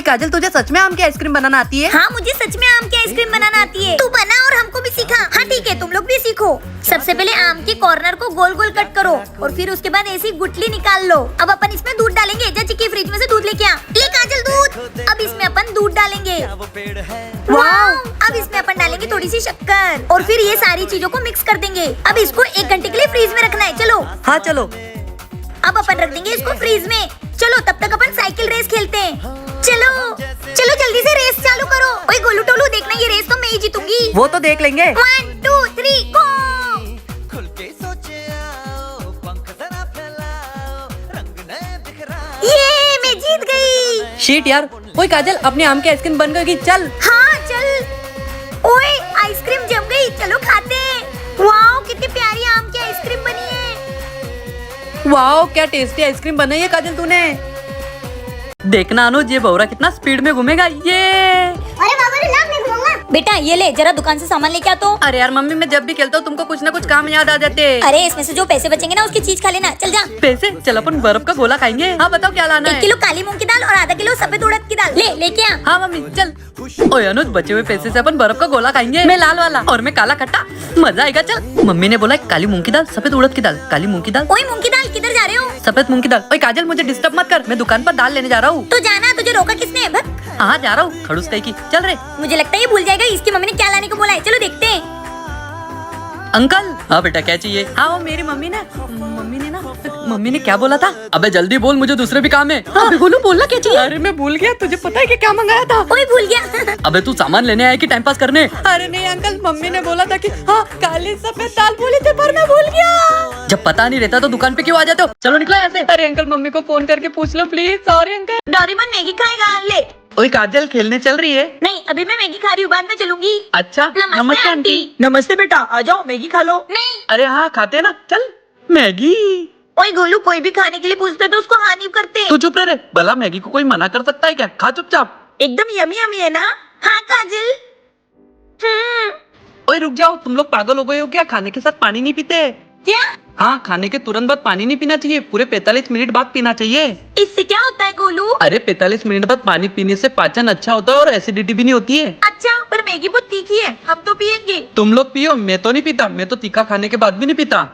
काजल, तुझे सच में आम की आइसक्रीम बनाना आती है? हाँ, मुझे सच में आम की आइसक्रीम बनाना आती है। तू बना और हमको भी सिखा। हाँ ठीक है, तुम लोग भी सीखो। सबसे पहले आम के कॉर्नर को गोल गोल कट करो और फिर उसके बाद ऐसी गुठली निकाल लो। अब अपन इसमें दूध डालेंगे। जा चिक्की, फ्रिज में से दूध लेके आ। ले काजल दूध। अब इसमें अपन दूध डालेंगे। वाव! अब इसमें अपन डालेंगे थोड़ी सी शक्कर और फिर ये सारी चीजों को मिक्स कर देंगे। अब इसको 1 घंटे के लिए फ्रीज में रखना है। चलो। हाँ चलो। अब अपन रख देंगे इसको फ्रीज में। चलो तब तक अपन साइकिल रेस खेलते हैं। चलो चलो जल्दी से रेस चालू करो। ओए गोलू टोलू, देखना ये रेस तो मैं ही जीतूंगी। वो तो देख लेंगे। 1 2 3 गो। ये मैं जीत गई। शीट यार। ओए काजल, अपने आम की आइसक्रीम बन गई, चल। हाँ चल। ओए आइसक्रीम जम गई, चलो खाते हैं। वाओ, कितनी प्यारी आम की आइसक्रीम बनी है। वाओ, क्या टेस्टी आइसक्रीम बनाई है काजल तूने। देखना अनुज, ये भौरा कितना स्पीड में घूमेगा। ये अरे बाबा रे, लाभ मैं घुमाऊंगा। बेटा ये ले, जरा दुकान से सामान लेके आ तो। अरे यार मम्मी, मैं जब भी खेलता हूँ तुमको कुछ ना कुछ काम याद आ जाते। अरे इसमें से जो पैसे बचेंगे ना उसकी चीज खा लेना। चल जा। पैसे? चल अपन बर्फ का गोला खाएंगे। हाँ बताओ क्या लाना 1 है? किलो काली मूंग की दाल और आधा किलो सफेद उड़द की दाल। ले लेके आ। हाँ मम्मी चल। ओए अनुज, बचे हुए पैसे से अपन बर्फ का गोला खाएंगे। मैं लाल वाला और मैं काला खट्टा। मजा आएगा। चल। मम्मी ने बोला काली मूंग की दाल, सफेद उड़द की दाल, काली मूंग की दाल। ओए मूंग की दाल किधर जा रहे हो? सफेद मूंग की दाल। ओए काजल, मुझे डिस्टर्ब मत कर, मैं दुकान पर दाल लेने जा रहा हूँ। तो जाना, तुझे रोका किसने? भग। हाँ जा रहा हूँ, खड़ूस कहीं की। चल रे। मुझे लगता है ये भूल जाएगा इसकी मम्मी ने क्या लाने को बोला है। चलो देखते हैं। अंकल। हाँ बेटा, क्या चाहिए? हाँ वो मेरी मम्मी ने क्या बोला था? अबे जल्दी बोल, मुझे दूसरे भी काम है। हाँ बोलो, बोलना क्या चाहिए? अरे मैं भूल गया, तुझे पता है कि क्या मंगाया था? ओए भूल गया। अबे तू सामान लेने आया कि टाइम पास करने? अरे नहीं अंकल, मम्मी ने बोला था कि हाँ काली सफेद दाल बोली थी, पर मैं भूल गया। जब पता नहीं रहता तो दुकान पे क्यों आ जाते हो? चलो निकलो यहाँ से। अरे अंकल, मम्मी को फोन करके पूछ लो please. Sorry uncle. Doraemon Maggi खाएगा? ले। ओए काजल, खेलने चल रही है? नहीं, अभी मैं मैगी खा रही हूँ, बाद में चलूंगी। अच्छा। नमस्ते आंटी। नमस्ते बेटा, आ जाओ मैगी खा लो। नहीं। अरे हाँ खाते ना, चल। मैगी? ओए गोलू, कोई भी खाने के लिए पूछते तो उसको हाँ नहीं करते। तू चुप रहे। भला मैगी को कोई मना कर सकता है क्या? खा चुपचाप। एकदम यमी यमी है ना? हाँ काजल। ओए रुक जाओ, तुम लोग पागल हो गए हो क्या? खाने के साथ पानी नहीं पीते? क्या? हाँ, खाने के तुरंत बाद पानी नहीं पीना चाहिए, पूरे 45 मिनट बाद पीना चाहिए। इससे क्या होता है गोलू? अरे 45 मिनट बाद पानी पीने से पाचन अच्छा होता है और एसिडिटी भी नहीं होती है। अच्छा, पर मैगी बहुत तीखी है, हम तो पियेंगे। तुम लोग पियो, मैं तो नहीं पीता। मैं तो तीखा खाने के बाद भी नहीं पीता।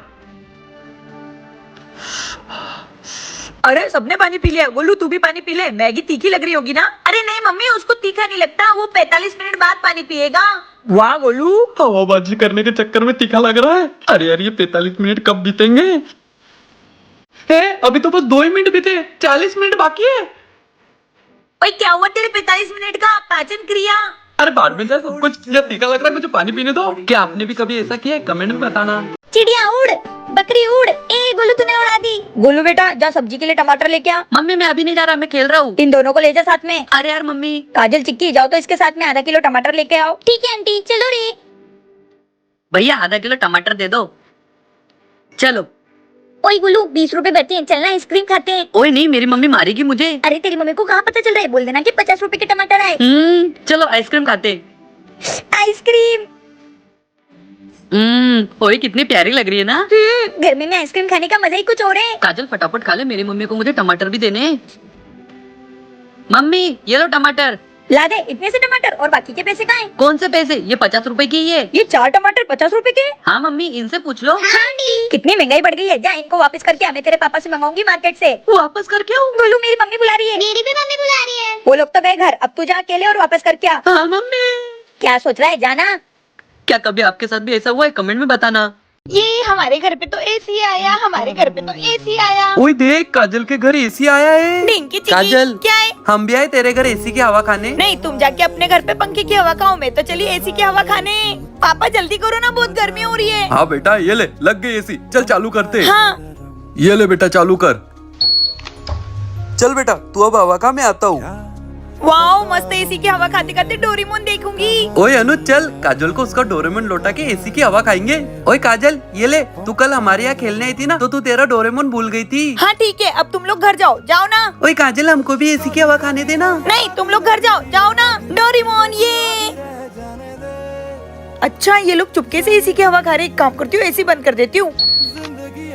अरे सबने पानी पी लिया। गोलू तू भी पानी पी ले, मैगी तीखी लग रही होगी ना? अरे नहीं मम्मी, उसको तीखा नहीं लगता, वो 45 मिनट बाद पानी पिएगा। वाह गोलू। हवाबाजी करने के चक्कर में तीखा लग रहा है। अरे यार, ये 45 मिनट कब बीतेंगे? अभी तो बस 2 ही मिनट बीते, 40 मिनट बाकी है। ओए क्या हुआ तेरे 45 मिनट का पाचन क्रिया? अरे बाद में सब कुछ तीखा लग रहा है, मुझे पानी पीने दो। क्या आपने भी कभी ऐसा किया है? कमेंट में बताना। चिड़िया उड़, बकरी उड़। ए गोलू, तूने उड़ा दी। गोलू बेटा जा सब्जी के लिए टमाटर लेके आ। मम्मी मैं अभी नहीं जा रहा, मैं खेल रहा हूँ। इन दोनों को ले जा साथ में। अरे यार मम्मी। काजल चिक्की जाओ तो इसके साथ में आधा किलो टमाटर लेके आओ। ठीक है आंटी, चलो रे। भैया आधा किलो टमाटर दे दो। चलो। ओए गोलू, 20 रुपए बचे हैं, चलना आइसक्रीम खाते हैं। ओए नहीं, मेरी मम्मी मारेगी मुझे। अरे तेरी मम्मी को कहाँ पता चल रहा है? बोल देना कि 50 रुपए के टमाटर आए। चलो आइसक्रीम खाते। आइसक्रीम। ओए कितनी प्यारी लग रही है ना। गर्मी में आइसक्रीम खाने का मजा ही कुछ और है। काजल फटाफट खा ले, मेरी मम्मी को मुझे टमाटर भी देने हैं। मम्मी ये लो टमाटर। ला दे इतने से टमाटर, और बाकी के पैसे कहाँ हैं? कौन से पैसे? ये 50 रुपए की ही है। ये 4 टमाटर 50 रुपए के? हाँ मम्मी, इनसे पूछ लो। कितनी महंगाई बढ़ गई है। जा इनको वापस करके आ, मैं तेरे पापा से मंगाऊंगी मार्केट से। वापस करके आओ? गोलू, मेरी मम्मी बुला रही है। मेरी भी मम्मी बुला रही है। वो लोग तो गए घर, अब तू जा अकेले और वापस करके आ। हाँ मम्मी। क्या सोच रहा है? जाना। क्या कभी आपके साथ भी ऐसा हुआ है? कमेंट में बताना। ये हमारे घर पे तो एसी आया, हमारे घर पे तो एसी आया। ओए देख, काजल के घर एसी आया है। डिंकी चिकी, काजल क्या है? हम भी आए तेरे घर एसी की हवा खाने। नहीं, तुम जाके अपने घर पे पंखे की हवा खाओ, मैं तो चली एसी की हवा खाने। पापा जल्दी करो ना, बहुत गर्मी हो रही है। हाँ बेटा, ये ले, लग गई एसी। चल चालू करते। हाँ। ये ले बेटा, चालू कर। चल बेटा, तू अब हवा खा, मैं आता हूँ। वाओ, मस्त एसी की हवा खाते खाते डोरेमोन देखूंगी। ओए अनुज चल, काजल को उसका डोरेमोन लौटा के एसी की हवा खाएंगे। ओए काजल ये ले, तू कल हमारे यहाँ खेलने आई थी ना, तो तू तेरा डोरेमोन भूल गई थी। हाँ ठीक है, अब तुम लोग घर जाओ, जाओ ना। ओए काजल, हमको भी एसी की हवा खाने देना। नहीं, तुम लोग घर जाओ, जाओ ना। डोरेमोन ये। अच्छा, ये लोग चुपके से एसी की हवा खा रहे। एक काम करती हूँ, एसी बंद कर देती हूँ।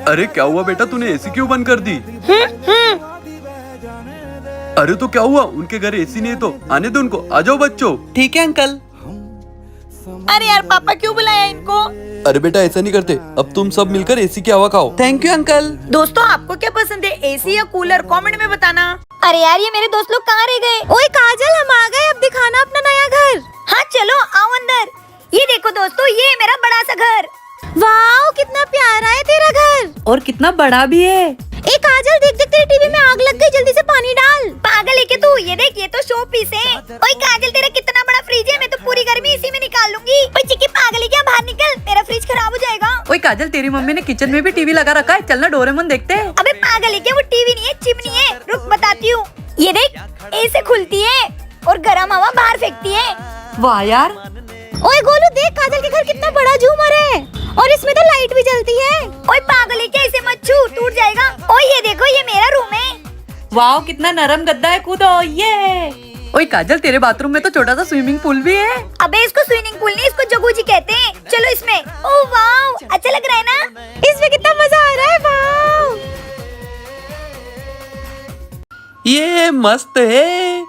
अरे क्या हुआ बेटा, तूने एसी क्यों बंद कर दी? अरे तो क्या हुआ, उनके घर एसी नहीं है तो आने दो उनको। आ जाओ बच्चों। ठीक है अंकल। अरे यार पापा क्यों बुलाया इनको? अरे बेटा ऐसा नहीं करते, अब तुम सब मिलकर एसी की हवा खाओ। Thank you uncle. दोस्तों आपको क्या पसंद है, एसी या कूलर? कमेंट में बताना। अरे यार ये मेरे दोस्त लोग कहाँ रह गए? ओए काजल हम आ गए, अब दिखाना अपना नया घर। हाँ चलो आओ अंदर। ये देखो दोस्तों, ये है मेरा बड़ा सा घर। वाओ कितना प्यारा है तेरा घर। और कितना बड़ा भी है। ए काजल देख देख तेरे टीवी में आग लग गई, जल्दी से पानी डाल। पागल है क्या तू? ये देख, ये तो शो पीस है। ओए काजल तेरा कितना बड़ा फ्रिज है, मैं तो पूरी गर्मी इसी में निकाल लूंगी। ओए चिक्की पागल है क्या? बाहर निकल, मेरा फ्रिज खराब हो जाएगा। ओए काजल, तेरी मम्मी ने किचन में भी टीवी लगा रखा है, चलना डोरेमोन देखते हैं। अबे पागल है क्या? वो टीवी नहीं है, चिमनी है। रुक बताती हूँ। ये देख, ऐसे खुलती है और गर्म हवा बाहर फेंकती है। वाह यार। ओए गोलू देख काजल के घर कितना बड़ा झूमर है, और इसमें तो लाइट भी जलती है। ओए पागल है क्या? इसे मत छू, टूट जाएगा। ओए ये देखो, ये मेरा रूम है। वाह कितना नरम गद्दा है, कूदो ये। ओए काजल, तेरे बाथरूम में तो छोटा सा स्विमिंग पूल भी है। अबे इसको स्विमिंग पूल नहीं, इसको जगूजी कहते हैं। चलो इसमें। ओह वाव, अच्छा लग रहा है ना? इसमें कितना मजा आ रहा है। वाओ ये मस्त है।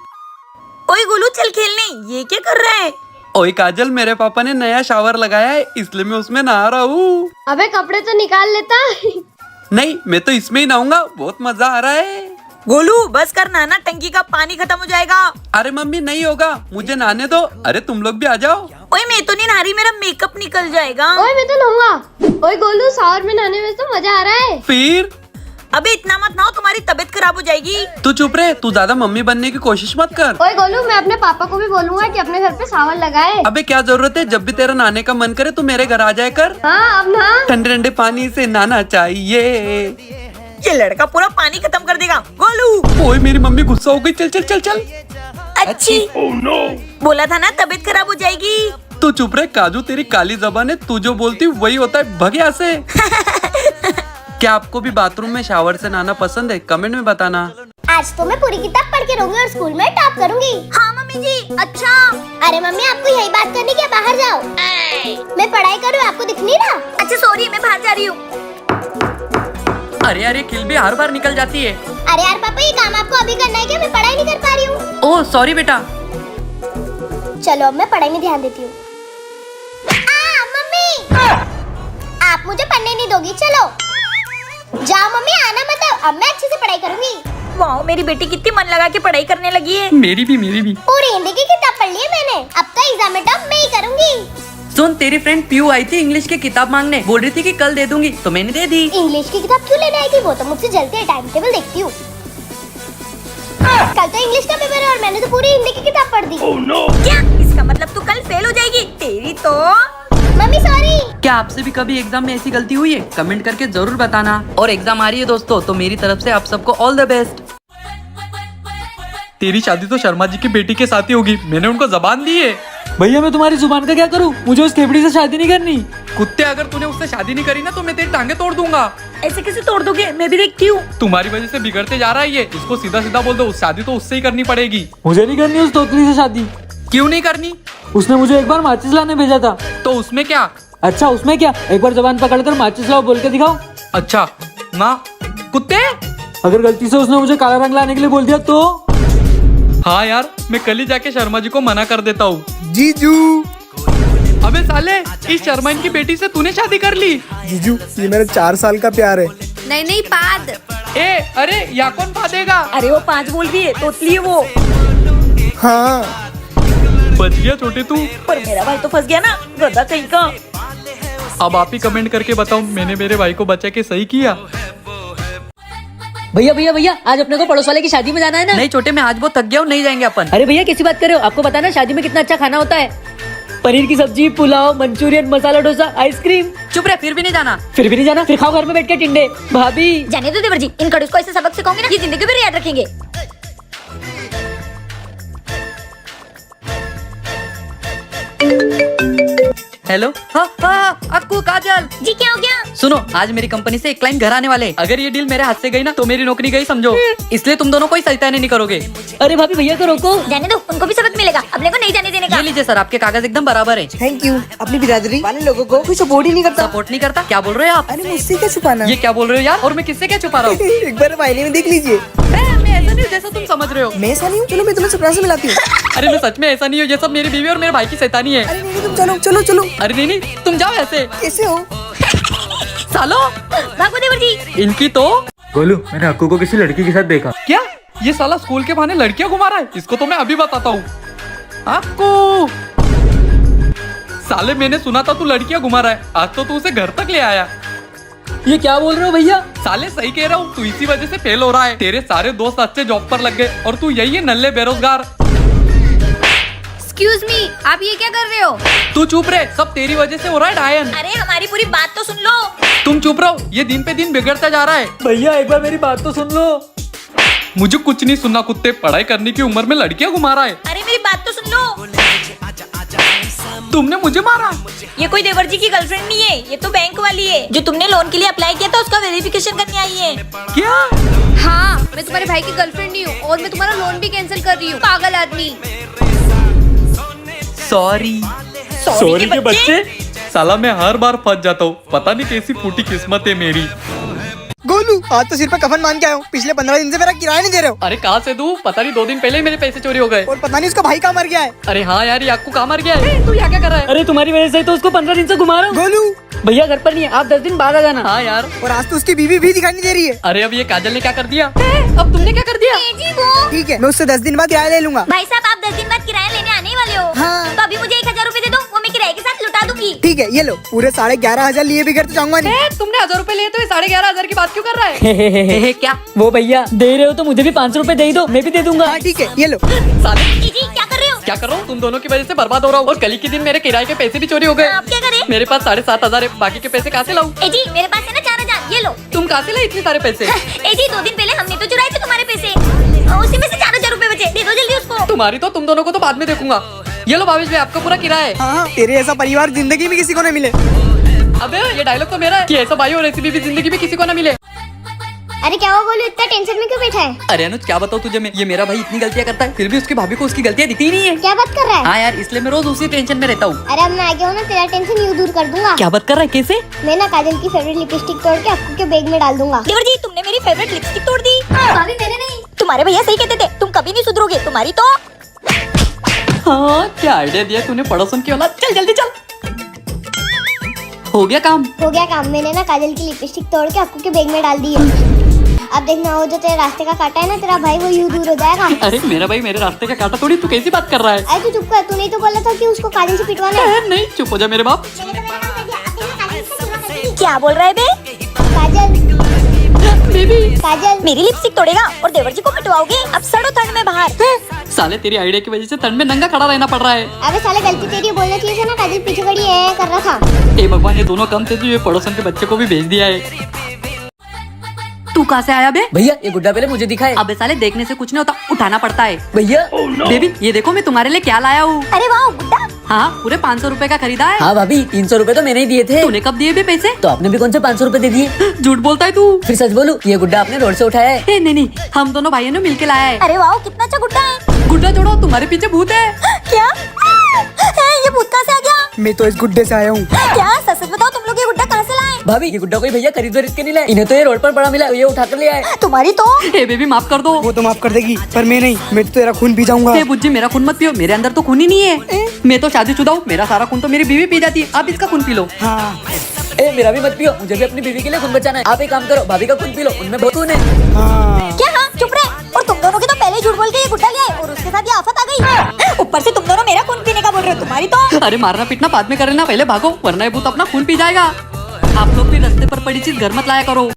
ओए गोलू चल खेलने। ये क्या कर रहा है? ओए काजल, मेरे पापा ने नया शावर लगाया है, इसलिए मैं उसमें नहा रहा हूँ। अबे कपड़े तो निकाल लेता। नहीं, मैं तो इसमें ही नहाऊंगा, बहुत मजा आ रहा है। गोलू बस करना ना, टंकी का पानी खत्म हो जाएगा। अरे मम्मी नहीं होगा, मुझे नहाने दो। अरे तुम लोग भी आ जाओ। ओए मैं तो नहीं नहा रही, मेरा मेकअप निकल जाएगा। ओए मैं तो नहाऊंगा। ओए गोलू, शावर में नहाने में तो मजा आ रहा है। फिर अबे इतना मत नहाओ, तुम्हारी तबीयत खराब हो जाएगी। तू चुप रहे, तू ज्यादा मम्मी बनने की कोशिश मत कर। ओए गोलू, मैं अपने पापा को भी बोलूंगा कि अपने घर पे शावर लगाए। अबे क्या जरूरत है, जब भी तेरा नहाने का मन करे तू मेरे घर आ जाए कर। हाँ अब नहा। ठंडे ठंडे पानी से नहाना चाहिए। ये लड़का पूरा पानी खत्म कर देगा। गोलू ओए मेरी मम्मी गुस्सा हो गई, चल चल चल चल। अच्छी बोला था ना तबीयत खराब हो जाएगी। तू चुप रहे काजू, तेरी काली जबान है, तू जो बोलती वही होता है, भग यहाँ से। क्या आपको भी बाथरूम में शावर से नहाना पसंद है? कमेंट में बताना। आज तो मैं पूरी किताब पढ़ के रहूंगी और स्कूल में टॉप करूंगी। हाँ मम्मी जी। अच्छा। अरे मम्मी आपको यही बात करनी क्या? बाहर जाओ। मैं पढ़ाई कर रही हूँ, आपको दिख नहीं रहा? अच्छा सॉरी, मैं बाहर जा रही हूँ। अरे यार, ये किल भी हर बार निकल जाती है। अरे यार पापा, ये काम आपको अभी करना है क्या? मैं पढ़ाई नहीं कर पा रही हूँ। ओह सॉरी बेटा। चलो अब मैं पढ़ाई में ध्यान देती हूँ। मम्मी आप मुझे पढ़ने नहीं दोगी? चलो जाओ मम्मी, आना मत। अब मैं अच्छे से पढ़ाई करूंगी। वाह मेरी बेटी कितनी मन लगा के पढ़ाई करने लगी है। मेरी भी। पूरी हिंदी की किताब पढ़ ली है मैंने, अब तो एग्जाम में टॉप मैं ही करूंगी। सुन, तेरी फ्रेंड पीयू आई थी इंग्लिश की किताब मांगने, बोल रही थी कि कल दे दूंगी, तो मैंने दे दी। इंग्लिश की किताब क्यों लेने आई थी? वो तो मुझसे जल्दी है, टाइम टेबल देखती हूँ। कल तो इंग्लिश का पेपर है और मैंने तो पूरी हिंदी की किताब पढ़ दी। क्या इसका मतलब तू कल फेल हो जाएगी? तेरी तो। Mummy sorry. क्या आपसे भी कभी एग्जाम में ऐसी गलती हुई है? कमेंट करके जरूर बताना। और एग्जाम आ रही है दोस्तों, तो मेरी तरफ से आप सबको ऑल द बेस्ट। तेरी शादी तो शर्मा जी की बेटी के साथ ही होगी, मैंने उनको जबान दी है। भैया मैं तुम्हारी जुबान का क्या करूं? मुझे उस खेपड़ी से शादी नहीं करनी। कुत्ते, अगर तूने उससे शादी नहीं करी ना तो मैं तेरी टांगे तोड़ दूंगा। ऐसे कैसे तोड़ दोगे? मैं भी देखती हूँ। तुम्हारी वजह से बिगड़ते जा रहा है ये, इसको सीधा सीधा बोल दो, शादी तो उससे ही करनी पड़ेगी। मुझे नहीं करनी उस तोतली से शादी। क्यों नहीं करनी? उसने मुझे एक बार माचिस लाने भेजा था। तो उसमें क्या? अच्छा उसमें क्या? एक बार जबान पकड़कर माचिस लाओ बोल के दिखाओ। अच्छा ना कुत्ते। अगर गलती से उसने मुझे काला रंग लाने के लिए बोल दिया तो? हाँ यार, मैं कल ही जाके शर्मा जी को मना कर देता हूँ। जीजू अबे साले, इस शर्मा की बेटी से तूने शादी कर ली? जीजू ये मेरा 4 साल का प्यार है। नहीं पाद। ए अरे, या कौन पादेगा? अरे वो 5 बोल रही है, तोतली है वो। हाँ बच गया छोटे तू। पर मेरा भाई तो फंस गया ना, गधा कहीं का। अब आप ही कमेंट करके बताओ, मैंने मेरे भाई को बचा के सही किया? भैया आज अपने को पड़ोस वाले की शादी में जाना है ना? नहीं छोटे, मैं आज बहुत थक गया हूँ, नहीं जाएंगे अपन। अरे भैया कैसी बात कर रहे हो? आपको पता है ना शादी में कितना अच्छा खाना होता है। पनीर की सब्जी, पुलाव, मंचूरियन, मसाला डोसा, आइसक्रीम। चुप रहे, फिर भी नहीं जाना। फिर भी नहीं जाना? फिर खाओ घर में बैठ के टिंडे। भाभी जाने दो देवर जी, इन खड़ूस को ऐसे सबक सिखाओगे ना, ये जिंदगी भर याद रखेंगे। हेलो। हाँ अक्कू, काजल जी क्या हो गया? सुनो, आज मेरी कंपनी से एक क्लाइंट घर आने वाले हैं। अगर ये डील मेरे हाथ से गई ना तो मेरी नौकरी गई समझो। इसलिए तुम दोनों कोई सैतानी नहीं करोगे। अरे भाभी भैया को रोको। जाने दो, उनको भी सबक मिलेगा, अपने को नहीं जाने देने का। ये लीजिए सर, आपके कागज एकदम बराबर है। Thank you. अपनी बिरादरी वाले लोगों को कोई सपोर्ट ही नहीं करता। सपोर्ट नहीं करता? क्या बोल रहे हो आप? अरे मुझसे क्या छुपाना? ये क्या बोल रहे हो यार? और मैं किससे क्या छुपा रहा हूँ? एक बार मायने में देख लीजिए। मैं ऐसा नहीं जैसा तुम समझ रहे हो। मैं ऐसा नहीं हूँ, चलो मैं तुम्हें सरप्राइज से मिलाती हूँ। अरे मैं सच में ऐसा नहीं हूँ, ये सब मेरी बीवी और मेरे भाई की शैतानी है। अरे नहीं तुम चलो चलो चलो। अरे नहीं तुम जाओ ऐसे कैसे हो? सालो। भागो देवर जी। इनकी तो गोलू, मैंने अक्कू को किसी लड़की के साथ देखा। क्या ये साला स्कूल के बहाने लड़कियां घुमा रहा है? इसको तो मैं अभी बताता हूँ। आपको साले मैंने सुना था तू लड़कियां घुमा रहा है, आज तो तू उसे घर तक ले आया। ये क्या बोल रहे हो भैया? साले सही कह रहा हूँ, तू इसी वजह से फेल हो रहा है। तेरे सारे दोस्त अच्छे जॉब पर लग गए और तू यही है नल्ले बेरोजगार। एक्सक्यूज मी, आप ये क्या कर रहे हो? तू चुप रहे, सब तेरी वजह से हो रहा है डायन। अरे हमारी पूरी बात तो सुन लो। तुम चुप रहो, ये दिन पे दिन बिगड़ता जा रहा है। भैया एक बार मेरी बात तो सुन लो। मुझे कुछ नहीं सुनना कुत्ते, पढ़ाई करने की उम्र में लड़कियां घुमा रहा है। अरे मेरी बात तो सुन लो। तुमने मुझे मारा। ये कोई देवर जी की गर्लफ्रेंड नहीं है, ये तो बैंक वाली है जो तुमने लोन के लिए अप्लाई किया था, उसका वेरिफिकेशन करने आई है। क्या? हाँ, मैं तुम्हारे भाई की गर्लफ्रेंड नहीं हूँ और मैं तुम्हारा लोन भी कैंसिल कर रही हूँ, पागल आदमी। सॉरी। सॉरी के बच्चे। साला मैं हर बार फंस जाता हूँ, पता नहीं कैसी फूटी किस्मत है मेरी। गोलू आज तो सिर पे कफन मान के आया हूँ, पिछले 15 दिन से मेरा किराया नहीं दे रहे हो। अरे कहाँ से दूं? पता नहीं 2 दिन पहले ही मेरे पैसे चोरी हो गए। और पता नहीं उसका भाई कहाँ मर गया है। अरे हाँ यार, ये आपको कहाँ मर गया है? तू यहाँ क्या कर रहा है? अरे तुम्हारी वजह से तो उसको 15 दिन से घुमा रहा हूँ। गोलू भैया घर पर नहीं है, आप 10 दिन बाद आ जाना। हाँ यार। और आज तो उसकी बीवी भी दिखाई नहीं दे रही है। अरे अब ये काजल ने क्या कर दिया? अब तुमने क्या कर दिया? जी वो। ठीक है मैं उससे 10 दिन बाद किराया ले लूंगा। भाई साहब आप 10 दिन बाद किराया लेने आने वाले हो? हाँ। तो अभी मुझे 1000 रूपए दे दो, वो मैं किराए के साथ लुटा दूंगी। ठीक है ये लो, पूरे 11,500 लिए बगैर तो जाऊंगा नहीं। तुमने 1000 रूपए लिए तो ये 11,500 की बात क्यों कर रहा है? क्या? वो भैया दे रहे हो तो मुझे भी 500 रुपए दे ही दो, मैं भी दे दूंगा। हाँ ठीक है ये लो। साले जी क्या कर रहे हो? क्या कर रहा हूँ? तुम दोनों की वजह से बर्बाद हो रहा हूँ और कल ही के दिन मेरे किराए के पैसे भी चोरी हो गए। आप क्या करें? मेरे पास 7,500 है, बाकी के पैसे कहाँ से लाऊं? ए जी मेरे पास है ना 4000, ये लो। तुम कहाँ से लाई इतने सारे पैसे? ए जी 2 दिन पहले हमने तो चुराए थे तुम्हारे पैसे, उसी में से 4000 रूपए बचे, दे दो जल्दी उसको। तुम्हारी तो तुम दोनों को तो बाद में देखूंगा। ये लो भावेश भाई, आपका पूरा किराया है। हाँ तेरे ऐसा परिवार जिंदगी में किसी को नहीं मिले। अबे ये डायलॉग तो मेरा है कि ऐसा भाई और ऐसी बीवी जिंदगी में किसी को ना मिले। अरे क्या हुआ गोलू, इतना टेंशन में क्यों बैठा है? अरे अनुज क्या बताऊँ तुझे मैं, ये मेरा भाई इतनी गलतियाँ करता है फिर भी उसकी भाभी को उसकी गलतियाँ दिखती ही नहीं है। क्या बात कर रहा है? हाँ यार, इसलिए मैं रोज उसी टेंशन में रहता हूँ। अरे अब मैं आ गया हूँ ना, तेरा टेंशन यूँ दूर कर दूंगा। क्या बात कर रहा है? कैसे? मैं ना काजल की फेवरेट लिपस्टिक तोड़ के आपको के बैग में डाल दूंगा। देवर जी तुमने मेरी फेवरेट लिपस्टिक तोड़ दी। भाभी मैंने नहीं, तुम्हारे भैया सही कहते थे, तुम कभी नहीं सुधरोगे, तुम्हारी तो। हाँ क्या आइडिया दिया तूने पड़ोसन की औलाद। चल जल्दी चल। हो गया काम। हो गया काम, मैंने ना काजल की लिपस्टिक तोड़ के आपको के बैग में डाल दी है। अब देखना, वो जो तेरे रास्ते का काटा है ना तेरा भाई, वो यूँ दूर हो जाएगा। अरे मेरा भाई मेरे रास्ते का काटा थोड़ी, तू कैसी बात कर रहा है? अरे तू चुप कर, तू नहीं तो बोला था कि उसको काजल से पिटवाना है। नहीं चुप हो जा मेरे बाप। क्या बोल रहा है बे? काजल काजल मेरी लिपस्टिक तोड़ेगा और देवर जी को पिटवाओगे? अब सड़ो ठंड में बाहर। साले तेरी आइडिया की वजह से ठंड में नंगा खड़ा रहना पड़ रहा है। अबे साले गलती तेरी, बोलना चाहिए था ना काजल पीछे खड़ी है कर रहा था। ए भगवान, ये दोनों कम थे तो ये पड़ोसन के बच्चे को भी भेज दिया है। तू कहाँ से आया बे? भैया ये गुड्डा पहले मुझे दिखाए। अबे साले देखने से कुछ नहीं होता, उठाना पड़ता है। भैया बेबी ये देखो मैं तुम्हारे लिए क्या लाया हूँ। अरे वाह गुड्डा। हाँ पूरे 500 रुपए का खरीदा है। हाँ भाभी 300 रुपए तो मैंने ही दिए थे। तूने कब दिए बे पैसे? तो आपने भी कौन से 500 रुपए दे दिए? झूठ बोलता है तू। फिर सच बोलूं, ये गुड्डा आपने रोड से उठाया है। ए, नहीं हम दोनों भाइयों ने मिलके लाया है। अरे वाह कितना अच्छा गुड्डा है। गुड्डा छोड़ो, तुम्हारे पीछे भूत है। क्या? ये भूत कहाँ से आ गया? मैं तो इस गुड्डे से आया हूँ। क्या सच सच बताओ, तुम लोग ये गुड्डा कहाँ से लाए? भाभी ये गुड्डा कोई भैया खरीद वरीद के नहीं लाए, इन्हें तो ये रोड पर पड़ा मिला, ये उठा कर ले आए। तुम्हारी तो। ए बेबी माफ कर दो। वो तो माफ कर देगी पर मैं नहीं, मैं तो तेरा खून पी जाऊंगा। ए बुज्जी मेरा खून मत पियो, मेरे अंदर तो खून ही नहीं है। मैं तो शादीशुदा हूँ, मेरा सारा खून तो मेरी बीवी पी जाती है। आप इसका खून पी लो। हाँ ए मेरा भी मत पियो, मुझे भी अपनी बीवी के लिए खून बचाना है। आप एक काम करो, भाभी का खून पी लो, उनमें बहुत खून है। हाँ क्या? हाँ चुप रहे। और तुम दोनों के तो पहले झूठ बोल के ये गुड्डा लिया है और उसके साथ ये आफत आ गई। ऊपर से तुम दोनों मेरा खून पीने का बोल रहे हो, तुम्हारी तो। अरे मारना पीटना बाद में कर लेना, पहले भागो वरना ये भूत अपना खून पी जाएगा। आप लोग भी रास्ते पर पड़ी चीज घर मत लाया करो।